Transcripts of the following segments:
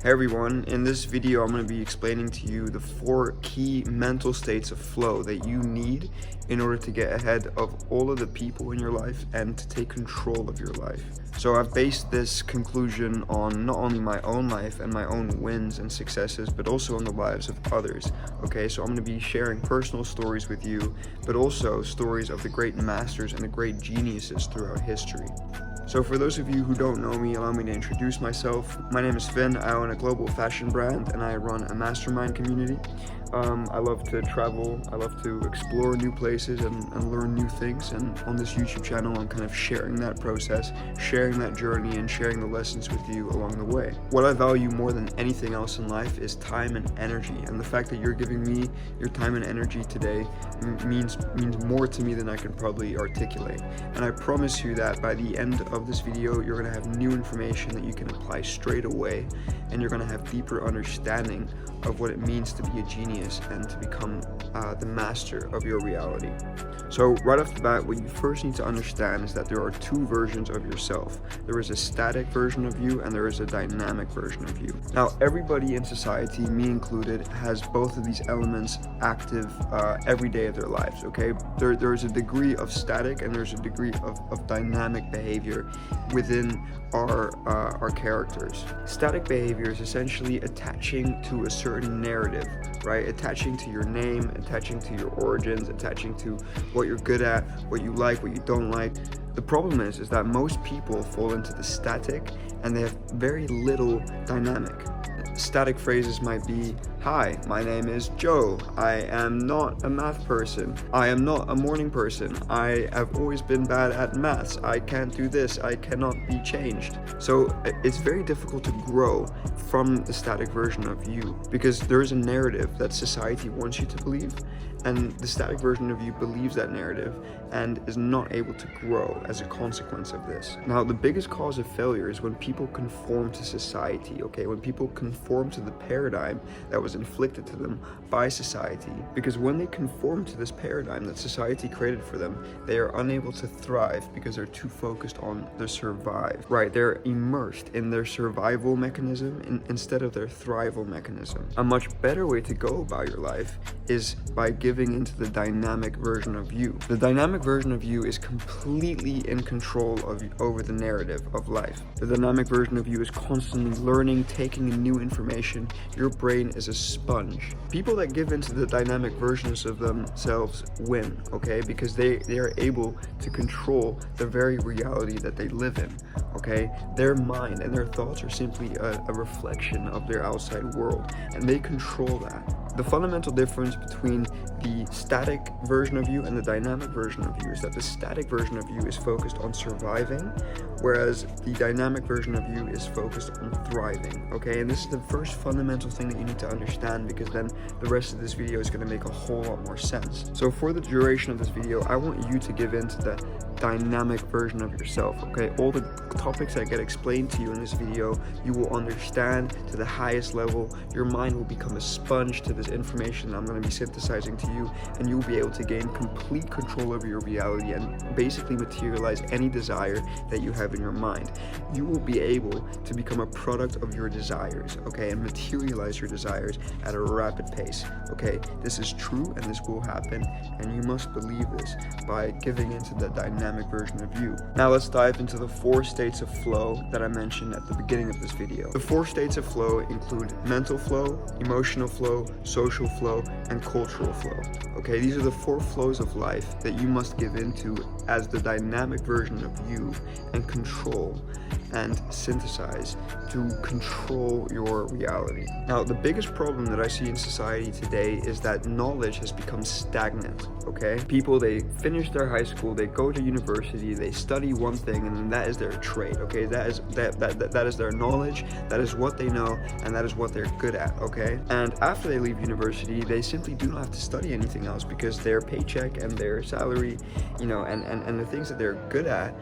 Hey everyone, in this video I'm going to be explaining to you the 4 key mental states of flow that you need in order to get ahead of all of the people in your life and to take control of your life. So I've based this conclusion on not only my own life and my own wins and successes, but also on the lives of others. Okay, so I'm going to be sharing personal stories with you, but also stories of the great masters and the great geniuses throughout history. So for those of you who don't know me, allow me to introduce myself. My name is Finn. I own a global fashion brand and I run a mastermind community. I love to travel, I love to explore new places and learn new things, and on this YouTube channel I'm kind of sharing that process, sharing that journey, and sharing the lessons with you along the way. What I value more than anything else in life is time and energy, and the fact that you're giving me your time and energy today means more to me than I can probably articulate. And I promise you that by the end of this video you're going to have new information that you can apply straight away, and you're going to have deeper understanding of what it means to be a genius and to become the master of your reality. So right off the bat, what you first need to understand is that there are 2 versions of yourself. There is a static version of you and there is a dynamic version of you. Now everybody in society, me included, has both of these elements active every day of their lives. Okay, there's a degree of static and there's a degree of dynamic behavior within our characters. Static behavior is essentially attaching to a certain narrative, right? Attaching to your name, attaching to your origins, attaching to what you're good at, what you like, what you don't like. The problem is that most people fall into the static and they have very little dynamic. Static phrases might be, "Hi, my name is Joe. I am not a math person. I am not a morning person. I have always been bad at maths. I can't do this. I cannot be changed." So it's very difficult to grow from the static version of you because there is a narrative that society wants you to believe, and the static version of you believes that narrative and is not able to grow as a consequence of this. Now, the biggest cause of failure is when people conform to society, okay? When people conform to the paradigm that was inflicted to them by society. Because when they conform to this paradigm that society created for them, they are unable to thrive because they're too focused on the survive, right? They're immersed in their survival mechanism instead of their thrival mechanism. A much better way to go about your life is by giving into the dynamic version of you. The dynamic version of you is completely in control over the narrative of life. The dynamic version of you is constantly learning, taking in new information. Your brain is a sponge. People that give into the dynamic versions of themselves win, okay? Because they are able to control the very reality that they live in, okay? Their mind and their thoughts are simply a reflection of their outside world, and they control that. The fundamental difference between the static version of you and the dynamic version of you is that the static version of you is focused on surviving, whereas the dynamic version of you is focused on thriving, okay? And this is the first fundamental thing that you need to understand, because then the rest of this video is going to make a whole lot more sense. So for the duration of this video, I want you to give in to the dynamic version of yourself, okay? All the topics that get explained to you in this video, you will understand to the highest level. Your mind will become a sponge to this information that I'm going to be synthesizing to you, and you'll be able to gain complete control over your reality and basically materialize any desire that you have in your mind. You will be able to become a product of your desires, okay, and materialize your desires at a rapid pace, okay? This is true and this will happen, and you must believe this by giving into the dynamic version of you. Now let's dive into the 4 states of flow that I mentioned at the beginning of this video. The 4 states of flow include mental flow, emotional flow, social flow, and cultural flow. Okay, these are the 4 flows of life that you must give into as the dynamic version of you and control and synthesize to control your reality. Now, the biggest problem that I see in society today is that knowledge has become stagnant, okay? People, they finish their high school, they go to university, they study one thing, and then that is their trade, okay? That is their knowledge, that is what they know, and that is what they're good at, okay? And after they leave university, they simply do not have to study anything else because their paycheck and their salary, you know, and the things that they're good at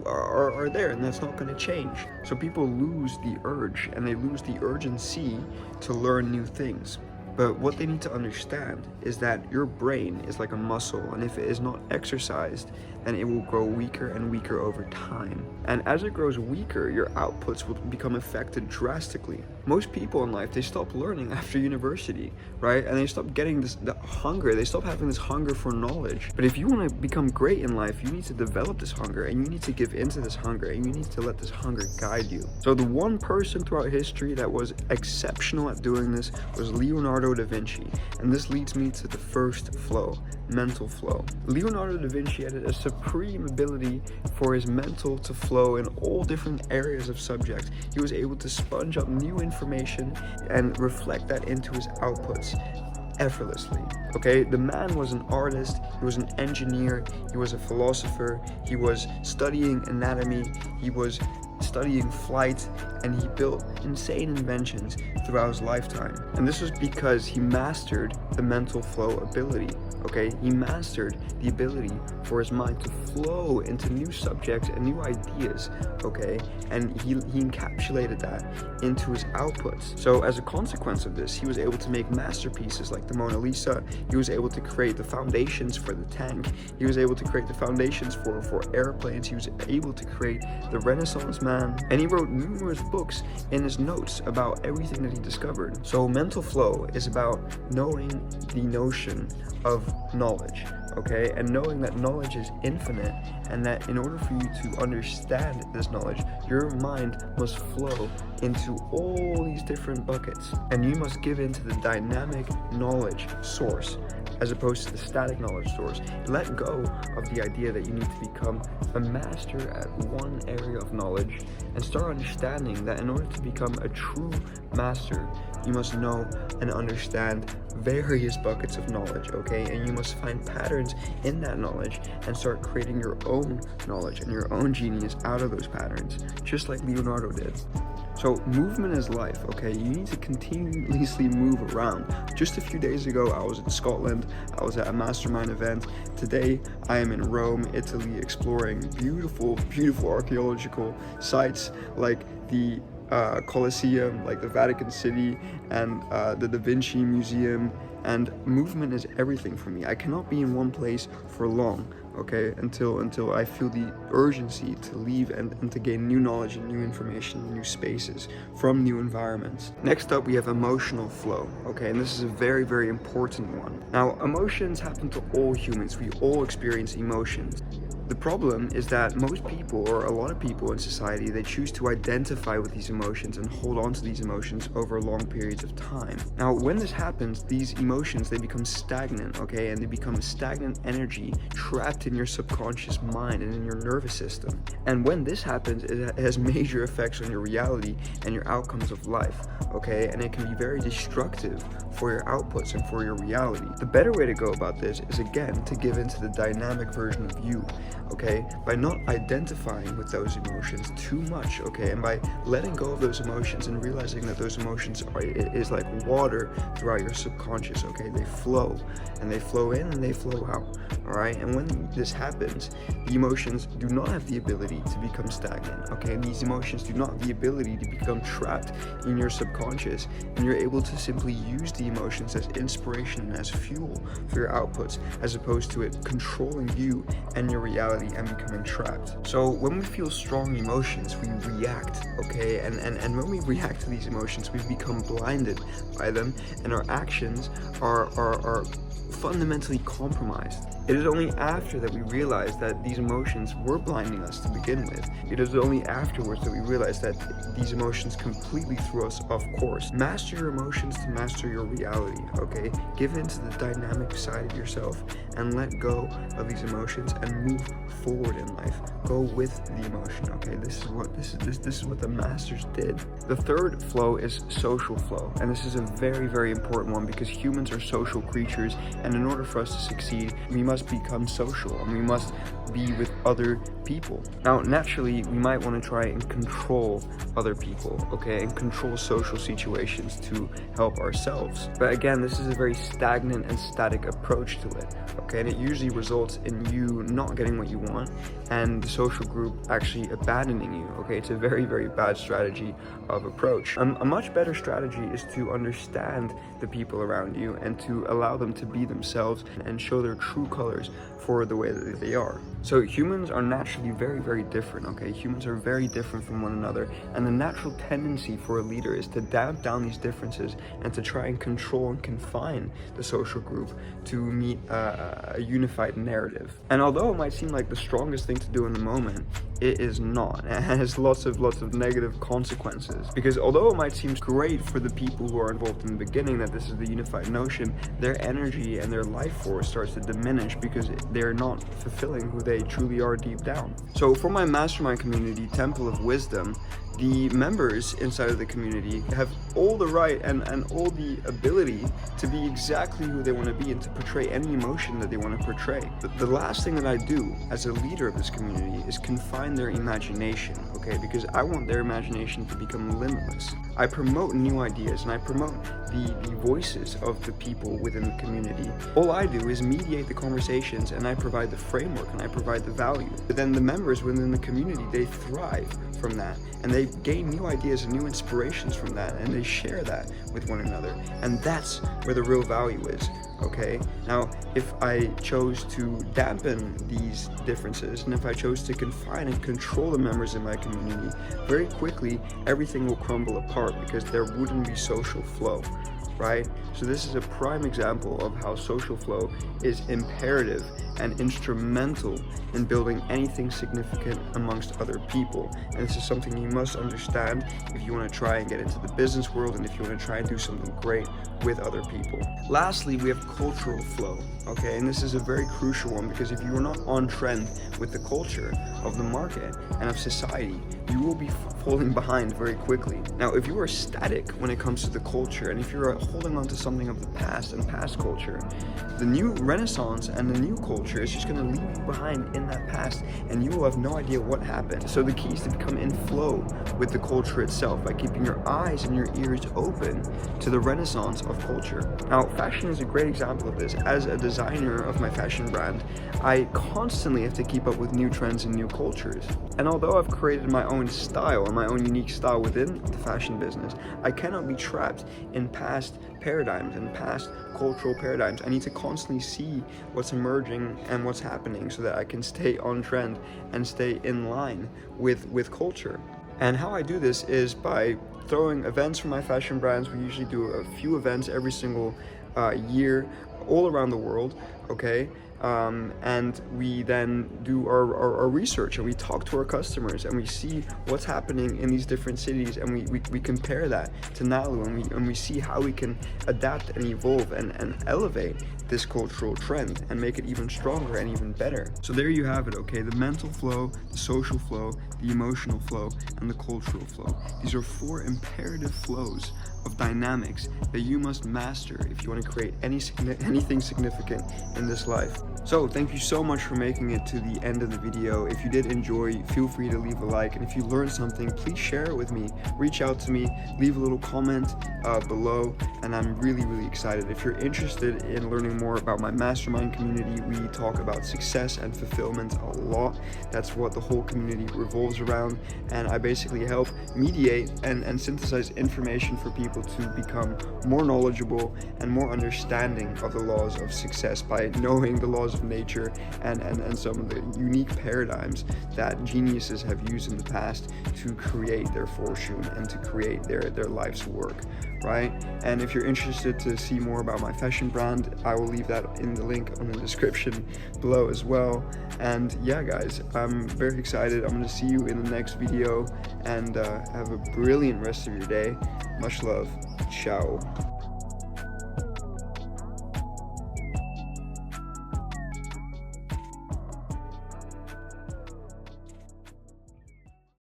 are there, and that's not going to change. So people lose the urge and they lose the urgency to learn new things. But what they need to understand is that your brain is like a muscle, and if it is not exercised, then it will grow weaker and weaker over time. And as it grows weaker, your outputs will become affected drastically. Most people in life, they stop learning after university, right? And they stop getting the hunger, they stop having this hunger for knowledge. But if you want to become great in life, you need to develop this hunger, and you need to give into this hunger, and you need to let this hunger guide you. So the one person throughout history that was exceptional at doing this was Leonardo da Vinci. And this leads me to the first flow, mental flow. Leonardo da Vinci had a supreme ability for his mental to flow in all different areas of subjects. He was able to sponge up new information and reflect that into his outputs effortlessly. Okay, the man was an artist, he was an engineer, he was a philosopher, he was studying anatomy, he was studying flight, and he built insane inventions throughout his lifetime. And this was because he mastered the mental flow ability. Okay, he mastered the ability for his mind to flow into new subjects and new ideas. Okay, and he encapsulated that into his outputs. So as a consequence of this, he was able to make masterpieces like the Mona Lisa. He was able to create the foundations for the tank. He was able to create the foundations for airplanes. He was able to create the Renaissance man, and he wrote numerous books in his notes about everything that he discovered. So mental flow is about knowing the notion of knowledge, okay, and knowing that knowledge is infinite, and that in order for you to understand this knowledge, your mind must flow into all these different buckets, and you must give into the dynamic knowledge source as opposed to the static knowledge source. Let go of the idea that you need to become a master at one area of knowledge, and start understanding that in order to become a true master, you must know and understand various buckets of knowledge, okay? And you must find patterns in that knowledge and start creating your own knowledge and your own genius out of those patterns, just like Leonardo did. So movement is life, okay? You need to continuously move around. Just a few days ago, I was in Scotland. I was at a mastermind event. Today, I am in Rome, Italy, exploring beautiful, beautiful archaeological sites like the Colosseum, like the Vatican City, and the Da Vinci Museum. And movement is everything for me. I cannot be in one place for long, okay, until I feel the urgency to leave and to gain new knowledge and new information, new spaces from new environments. Next up, we have emotional flow, okay, and this is a very, very important one. Now, emotions happen to all humans. We all experience emotions. The problem is that most people, or a lot of people in society, they choose to identify with these emotions and hold on to these emotions over long periods of time. Now, when this happens, these emotions, they become stagnant, okay, and they become stagnant energy trapped in your subconscious mind and in your nervous system. And when this happens, it has major effects on your reality and your outcomes of life, okay, and it can be very destructive for your outputs and for your reality. The better way to go about this is, again, to give into the dynamic version of you, okay, by not identifying with those emotions too much, okay, and by letting go of those emotions and realizing that those emotions is like water throughout your subconscious, okay, they flow, and they flow in and they flow out, all right, and when this happens, the emotions do not have the ability to become stagnant, okay, these emotions do not have the ability to become trapped in your subconscious, and you're able to simply use the emotions as inspiration and as fuel for your outputs, as opposed to it controlling you and your reality and becoming trapped. So when we feel strong emotions, we react, okay, and when we react to these emotions, we become blinded by them, and our actions are fundamentally compromised. It is only after that we realize that these emotions were blinding us to begin with. It is only afterwards that we realize that these emotions completely threw us off course. Master your emotions to master your reality, okay? Give in to the dynamic side of yourself and let go of these emotions and move forward in life. Go with the emotion, okay? This is what the masters did. The third flow is social flow, and this is a very, very important one because humans are social creatures, and in order for us to succeed, we must become social and we must be with other people. Now, naturally, we might want to try and control other people, okay, and control social situations to help ourselves. But again, this is a very stagnant and static approach to it, okay, and it usually results in you not getting what what you want and the social group actually abandoning you. Okay, it's a very, very bad strategy of approach. A much better strategy is to understand the people around you and to allow them to be themselves and show their true colors for the way that they are. So humans are naturally very, very different, okay? Humans are very different from one another, and the natural tendency for a leader is to damp down these differences and to try and control and confine the social group to meet a unified narrative. And although it might seem like the strongest thing to do in the moment, it is not. It has lots of negative consequences, because although it might seem great for the people who are involved in the beginning that this is the unified notion, their energy and their life force starts to diminish because they're not fulfilling who they truly are deep down. So for my mastermind community, Temple of Wisdom, the members inside of the community have all the right and all the ability to be exactly who they want to be and to portray any emotion that they want to portray. But the last thing that I do as a leader of this community is confine their imagination, okay? Because I want their imagination to become limitless. I promote new ideas and I promote the voices of the people within the community. All I do is mediate the conversations, and I provide the framework and I provide the value. But then the members within the community, they thrive from that, and they gain new ideas and new inspirations from that, and they share that with one another. And that's where the real value is, okay? Now, if I chose to dampen these differences, and if I chose to confine and control the members in my community, very quickly everything will crumble apart because there wouldn't be social flow, right? So this is a prime example of how social flow is imperative and instrumental in building anything significant amongst other people. And this is something you must understand if you want to try and get into the business world and if you want to try and do something great with other people. Lastly, we have cultural flow, okay? And this is a very crucial one, because if you are not on trend with the culture of the market and of society, you will be falling behind very quickly. Now, if you are static when it comes to the culture, and if you're holding on to something of the past and past culture, the new renaissance and the new culture is just going to leave you behind in that past, and you will have no idea what happened. So the key is to become in flow with the culture itself by keeping your eyes and your ears open to the renaissance of culture. Now, fashion is a great example of this. As a designer of my fashion brand, I constantly have to keep up with new trends and new cultures. And although I've created my own style and my own unique style within the fashion business, I cannot be trapped in past paradigms and past cultural paradigms. I need to constantly see what's emerging and what's happening so that I can stay on trend and stay in line with culture. And how I do this is by throwing events for my fashion brands. We usually do a few events every single year all around the world, okay? And we then do our research, and we talk to our customers, and we see what's happening in these different cities, and we compare that to Nalu, and we see how we can adapt and evolve and elevate this cultural trend and make it even stronger and even better. So there you have it, okay? The mental flow, the social flow, the emotional flow, and the cultural flow. These are 4 imperative flows of dynamics that you must master if you want to create anything significant in this life. So thank you so much for making it to the end of the video. If you did enjoy, feel free to leave a like, and if you learned something, please share it with me. Reach out to me, leave a little comment below, and I'm really excited. If you're interested in learning more about my mastermind community, we talk about success and fulfillment a lot. That's what the whole community revolves around, and I basically help mediate and synthesize information for people to become more knowledgeable and more understanding of the laws of success by knowing the laws of nature and some of the unique paradigms that geniuses have used in the past to create their fortune and to create their life's work, right? And if you're interested to see more about my fashion brand, I will leave that in the link on the description below as well. And yeah, guys, I'm very excited. I'm going to see you in the next video, and have a brilliant rest of your day. Much love. Ciao.